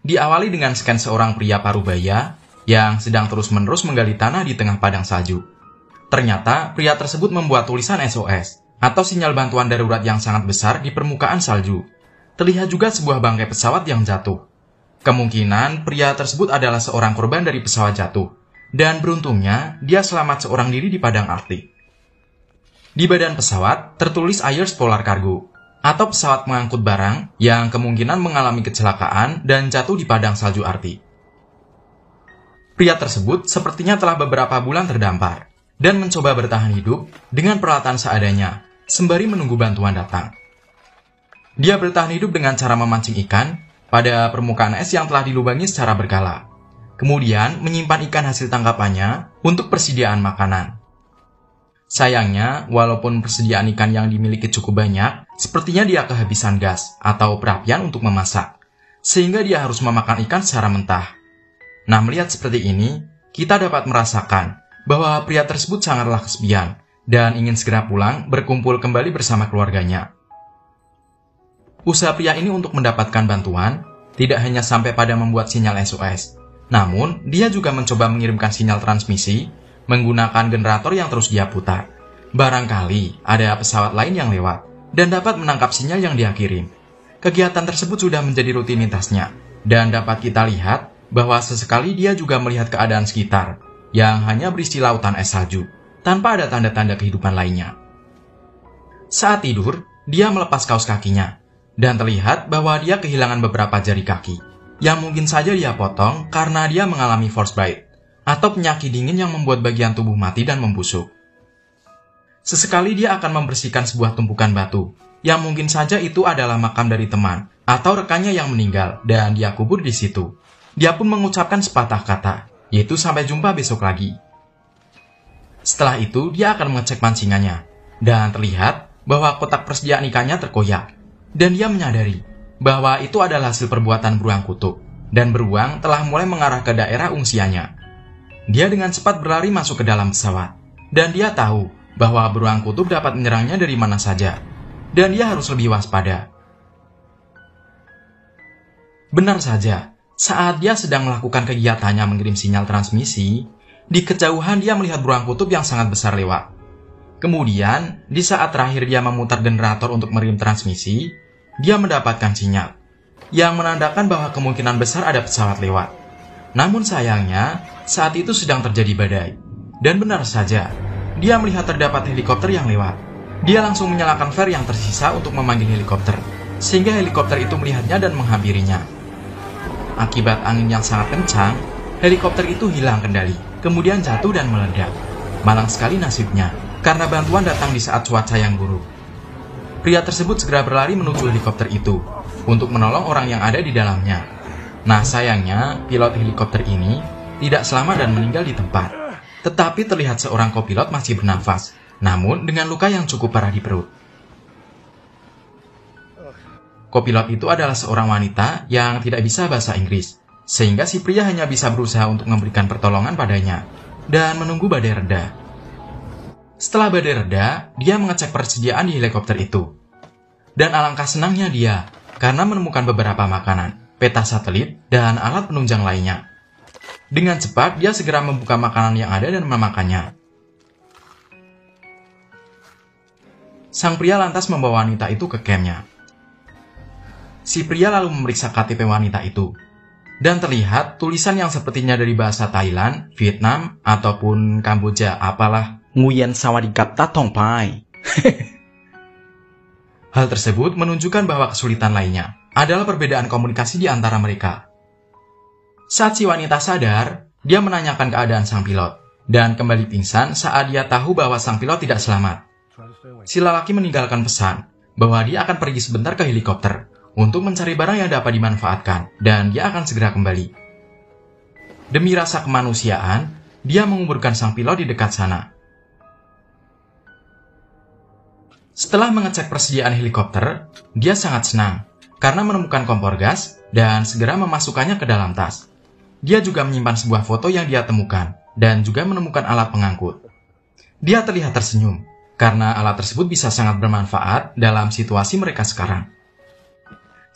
Diawali dengan scan seorang pria parubaya yang sedang terus-menerus menggali tanah di tengah padang salju. Ternyata pria tersebut membuat tulisan SOS atau sinyal bantuan darurat yang sangat besar di permukaan salju. Terlihat juga sebuah bangkai pesawat yang jatuh. Kemungkinan pria tersebut adalah seorang korban dari pesawat jatuh, dan beruntungnya dia selamat seorang diri di padang Arktik. Di badan pesawat tertulis Ayers Polar Cargo, atau pesawat mengangkut barang yang kemungkinan mengalami kecelakaan dan jatuh di padang salju Arktik. Pria tersebut sepertinya telah beberapa bulan terdampar dan mencoba bertahan hidup dengan peralatan seadanya, sembari menunggu bantuan datang. Dia bertahan hidup dengan cara memancing ikan pada permukaan es yang telah dilubangi secara berkala, kemudian menyimpan ikan hasil tangkapannya untuk persediaan makanan. Sayangnya, walaupun persediaan ikan yang dimiliki cukup banyak, sepertinya dia kehabisan gas atau perapian untuk memasak, sehingga dia harus memakan ikan secara mentah. Nah, melihat seperti ini, kita dapat merasakan bahwa pria tersebut sangatlah kesepian dan ingin segera pulang berkumpul kembali bersama keluarganya. Usaha pria ini untuk mendapatkan bantuan tidak hanya sampai pada membuat sinyal SOS, namun dia juga mencoba mengirimkan sinyal transmisi menggunakan generator yang terus dia putar. Barangkali ada pesawat lain yang lewat dan dapat menangkap sinyal yang dia kirim. Kegiatan tersebut sudah menjadi rutinitasnya, dan dapat kita lihat bahwa sesekali dia juga melihat keadaan sekitar yang hanya berisi lautan es salju, tanpa ada tanda-tanda kehidupan lainnya. Saat tidur, dia melepas kaos kakinya, dan terlihat bahwa dia kehilangan beberapa jari kaki, yang mungkin saja dia potong karena dia mengalami frostbite, atau penyakit dingin yang membuat bagian tubuh mati dan membusuk. Sesekali dia akan membersihkan sebuah tumpukan batu, yang mungkin saja itu adalah makam dari teman atau rekannya yang meninggal dan dia kubur di situ. Dia pun mengucapkan sepatah kata, yaitu sampai jumpa besok lagi. Setelah itu dia akan mengecek pancingannya, dan terlihat bahwa kotak persediaan ikannya terkoyak, dan dia menyadari bahwa itu adalah hasil perbuatan beruang kutub, dan beruang telah mulai mengarah ke daerah ungsiannya. Dia dengan cepat berlari masuk ke dalam pesawat, dan dia tahu bahwa beruang kutub dapat menyerangnya dari mana saja, dan dia harus lebih waspada. Benar saja, saat dia sedang melakukan kegiatannya mengirim sinyal transmisi, di kejauhan dia melihat beruang kutub yang sangat besar lewat. Kemudian, di saat terakhir dia memutar generator untuk mengirim transmisi, dia mendapatkan sinyal, yang menandakan bahwa kemungkinan besar ada pesawat lewat. Namun sayangnya, saat itu sedang terjadi badai. Dan benar saja, dia melihat terdapat helikopter yang lewat. Dia langsung menyalakan flare yang tersisa untuk memanggil helikopter, sehingga helikopter itu melihatnya dan menghampirinya. Akibat angin yang sangat kencang, helikopter itu hilang kendali, kemudian jatuh dan meledak. Malang sekali nasibnya, karena bantuan datang di saat cuaca yang buruk. Pria tersebut segera berlari menuju helikopter itu, untuk menolong orang yang ada di dalamnya. Nah, sayangnya, pilot helikopter ini tidak selamat dan meninggal di tempat. Tetapi terlihat seorang kopilot masih bernafas, namun dengan luka yang cukup parah di perut. Kopilot itu adalah seorang wanita yang tidak bisa bahasa Inggris, sehingga si pria hanya bisa berusaha untuk memberikan pertolongan padanya, dan menunggu badai reda. Setelah badai reda, dia mengecek persediaan di helikopter itu. Dan alangkah senangnya dia, karena menemukan beberapa makanan, peta satelit, dan alat penunjang lainnya. Dengan cepat, dia segera membuka makanan yang ada dan memakannya. Sang pria lantas membawa wanita itu ke campnya. Si pria lalu memeriksa KTP wanita itu, dan terlihat tulisan yang sepertinya dari bahasa Thailand, Vietnam, ataupun Kamboja, apalah. Nguyen Sawadikap Tatong Pai. Hal tersebut menunjukkan bahwa kesulitan lainnya adalah perbedaan komunikasi di antara mereka. Saat si wanita sadar, dia menanyakan keadaan sang pilot, dan kembali pingsan saat dia tahu bahwa sang pilot tidak selamat. Si lelaki meninggalkan pesan bahwa dia akan pergi sebentar ke helikopter untuk mencari barang yang dapat dimanfaatkan, dan dia akan segera kembali. Demi rasa kemanusiaan, dia menguburkan sang pilot di dekat sana. Setelah mengecek persediaan helikopter, dia sangat senang karena menemukan kompor gas dan segera memasukkannya ke dalam tas. Dia juga menyimpan sebuah foto yang dia temukan dan juga menemukan alat pengangkut. Dia terlihat tersenyum karena alat tersebut bisa sangat bermanfaat dalam situasi mereka sekarang.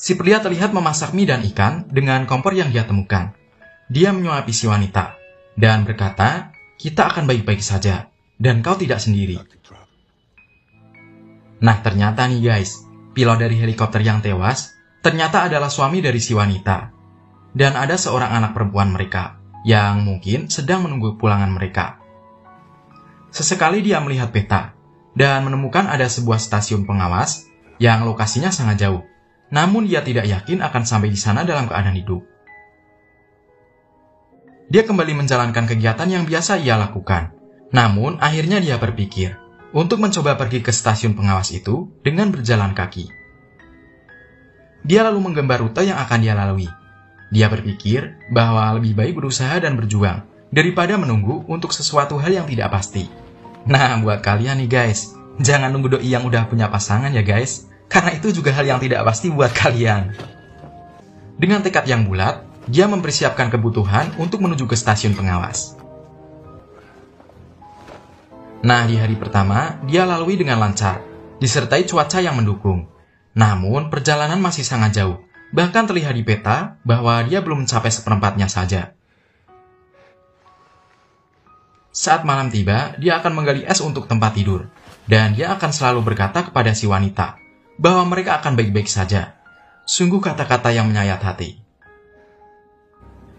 Si pria terlihat memasak mie dan ikan dengan kompor yang dia temukan. Dia menyuapi si wanita dan berkata, "Kita akan baik-baik saja, dan kau tidak sendiri." Nah, ternyata nih guys, pilot dari helikopter yang tewas ternyata adalah suami dari si wanita. Dan ada seorang anak perempuan mereka yang mungkin sedang menunggu pulangan mereka. Sesekali dia melihat peta dan menemukan ada sebuah stasiun pengawas yang lokasinya sangat jauh. Namun dia tidak yakin akan sampai di sana dalam keadaan hidup. Dia kembali menjalankan kegiatan yang biasa ia lakukan. Namun akhirnya dia berpikir untuk mencoba pergi ke stasiun pengawas itu dengan berjalan kaki. Dia lalu menggambar rute yang akan dia lalui. Dia berpikir bahwa lebih baik berusaha dan berjuang daripada menunggu untuk sesuatu hal yang tidak pasti. Nah, buat kalian nih guys, jangan nunggu doi yang udah punya pasangan ya guys. Karena itu juga hal yang tidak pasti buat kalian. Dengan tekad yang bulat, dia mempersiapkan kebutuhan untuk menuju ke stasiun pengawas. Nah, di hari pertama, dia lalui dengan lancar, disertai cuaca yang mendukung. Namun, perjalanan masih sangat jauh. Bahkan terlihat di peta bahwa dia belum mencapai seperempatnya saja. Saat malam tiba, dia akan menggali es untuk tempat tidur. Dan dia akan selalu berkata kepada si wanita bahwa mereka akan baik-baik saja. Sungguh kata-kata yang menyayat hati.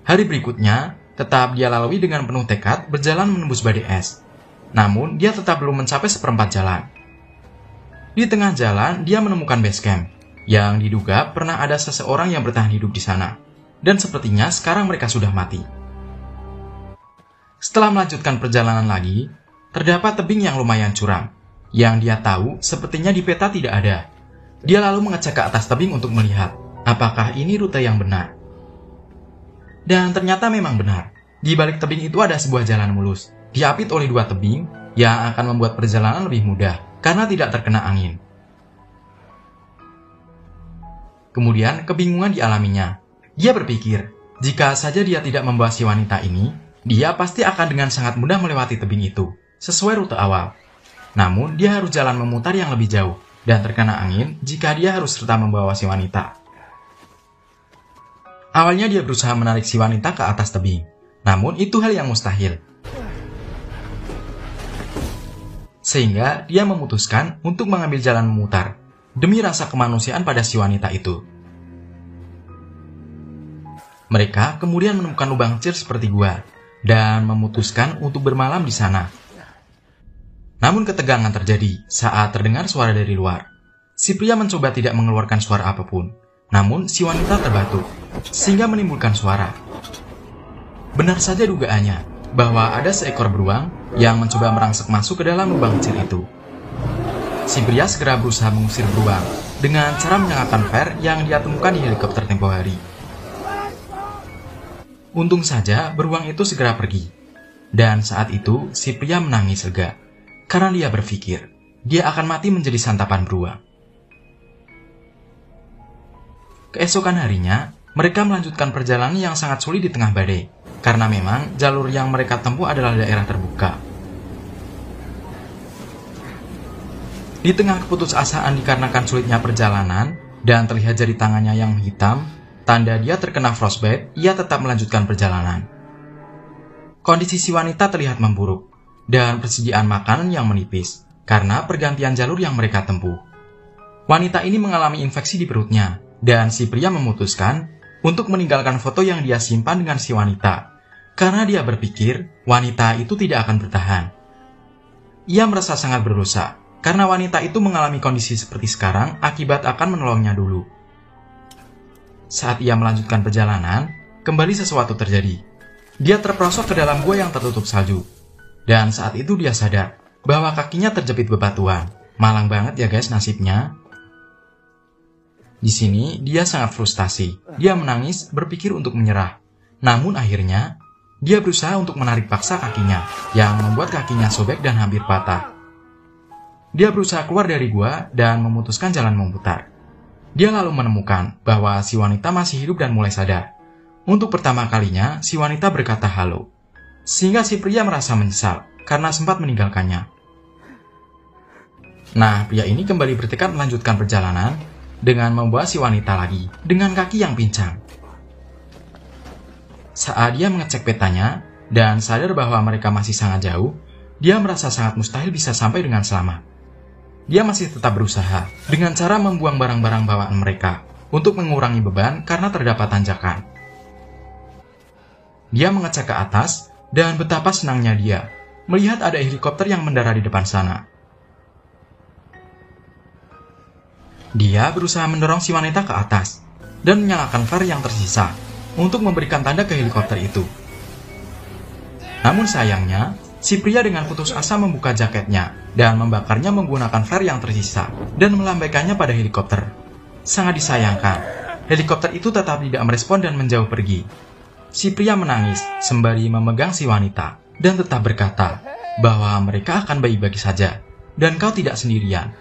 Hari berikutnya, tetap dia lalui dengan penuh tekad berjalan menembus badai es. Namun, dia tetap belum mencapai seperempat jalan. Di tengah jalan, dia menemukan base camp, yang diduga pernah ada seseorang yang bertahan hidup di sana. Dan sepertinya sekarang mereka sudah mati. Setelah melanjutkan perjalanan lagi, terdapat tebing yang lumayan curam, yang dia tahu sepertinya di peta tidak ada. Dia lalu mengecek ke atas tebing untuk melihat apakah ini rute yang benar. Dan ternyata memang benar. Di balik tebing itu ada sebuah jalan mulus, diapit oleh dua tebing yang akan membuat perjalanan lebih mudah karena tidak terkena angin. Kemudian kebingungan dialaminya. Dia berpikir, jika saja dia tidak membawa si wanita ini, dia pasti akan dengan sangat mudah melewati tebing itu, sesuai rute awal. Namun dia harus jalan memutar yang lebih jauh dan terkena angin jika dia harus serta membawa si wanita. Awalnya dia berusaha menarik si wanita ke atas tebing, namun itu hal yang mustahil. Sehingga dia memutuskan untuk mengambil jalan memutar, demi rasa kemanusiaan pada si wanita itu. Mereka kemudian menemukan lubang kecil seperti gua, dan memutuskan untuk bermalam di sana. Namun ketegangan terjadi saat terdengar suara dari luar. Si pria mencoba tidak mengeluarkan suara apapun, namun si wanita terbatuk, sehingga menimbulkan suara. Benar saja dugaannya, bahwa ada seekor beruang yang mencoba merangsek masuk ke dalam lubang kecil itu. Si pria segera berusaha mengusir beruang, dengan cara menyalakan flare yang dia temukan di helikopter tempo hari. Untung saja beruang itu segera pergi, dan saat itu si pria menangis lega. Karena dia berpikir, dia akan mati menjadi santapan beruang. Keesokan harinya, mereka melanjutkan perjalanan yang sangat sulit di tengah badai, karena memang jalur yang mereka tempuh adalah daerah terbuka. Di tengah keputusasaan dikarenakan sulitnya perjalanan, dan terlihat jari tangannya yang hitam, tanda dia terkena frostbite, ia tetap melanjutkan perjalanan. Kondisi si wanita terlihat memburuk, dan persediaan makanan yang menipis karena pergantian jalur yang mereka tempuh. Wanita ini mengalami infeksi di perutnya, dan si pria memutuskan untuk meninggalkan foto yang dia simpan dengan si wanita, karena dia berpikir wanita itu tidak akan bertahan. Ia merasa sangat berdosa, karena wanita itu mengalami kondisi seperti sekarang akibat akan menolongnya dulu. Saat ia melanjutkan perjalanan, kembali sesuatu terjadi. Dia terperosok ke dalam gua yang tertutup salju. Dan saat itu dia sadar bahwa kakinya terjepit bebatuan. Malang banget ya guys nasibnya. Di sini dia sangat frustasi. Dia menangis, berpikir untuk menyerah. Namun akhirnya dia berusaha untuk menarik paksa kakinya, yang membuat kakinya sobek dan hampir patah. Dia berusaha keluar dari gua dan memutuskan jalan memutar. Dia lalu menemukan bahwa si wanita masih hidup dan mulai sadar. Untuk pertama kalinya, si wanita berkata halo. Sehingga si pria merasa menyesal karena sempat meninggalkannya. Nah, pria ini kembali bertekad melanjutkan perjalanan dengan membawa si wanita lagi dengan kaki yang pincang. Saat dia mengecek petanya dan sadar bahwa mereka masih sangat jauh, dia merasa sangat mustahil bisa sampai dengan selamat. Dia masih tetap berusaha dengan cara membuang barang-barang bawaan mereka untuk mengurangi beban karena terdapat tanjakan. Dia mengecek ke atas dan betapa senangnya dia melihat ada helikopter yang mendarat di depan sana. Dia berusaha mendorong si wanita ke atas dan menyalakan flare yang tersisa untuk memberikan tanda ke helikopter itu. Namun sayangnya, si pria dengan putus asa membuka jaketnya dan membakarnya menggunakan flare yang tersisa dan melambaikannya pada helikopter. Sangat disayangkan, helikopter itu tetap tidak merespon dan menjauh pergi. Si pria menangis sembari memegang si wanita dan tetap berkata bahwa mereka akan baik-baik saja dan kau tidak sendirian.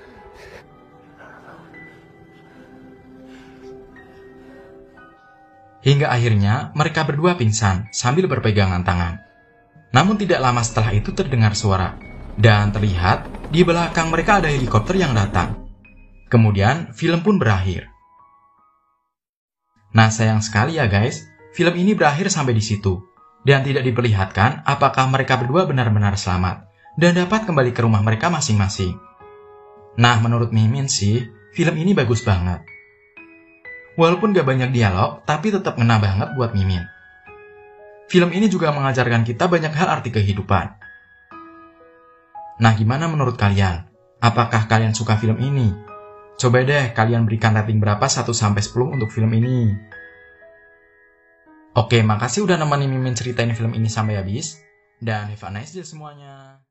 Hingga akhirnya mereka berdua pingsan sambil berpegangan tangan. Namun tidak lama setelah itu terdengar suara, dan terlihat di belakang mereka ada helikopter yang datang. Kemudian film pun berakhir. Nah, sayang sekali ya guys, film ini berakhir sampai di situ, dan tidak diperlihatkan apakah mereka berdua benar-benar selamat dan dapat kembali ke rumah mereka masing-masing. Nah, menurut Mimin sih, film ini bagus banget. Walaupun gak banyak dialog, tapi tetap ngena banget buat Mimin. Film ini juga mengajarkan kita banyak hal arti kehidupan. Nah, gimana menurut kalian? Apakah kalian suka film ini? Coba deh kalian berikan rating berapa 1-10 untuk film ini. Oke, makasih udah nemenin Mimin ceritain film ini sampai habis. Dan have a nice day semuanya.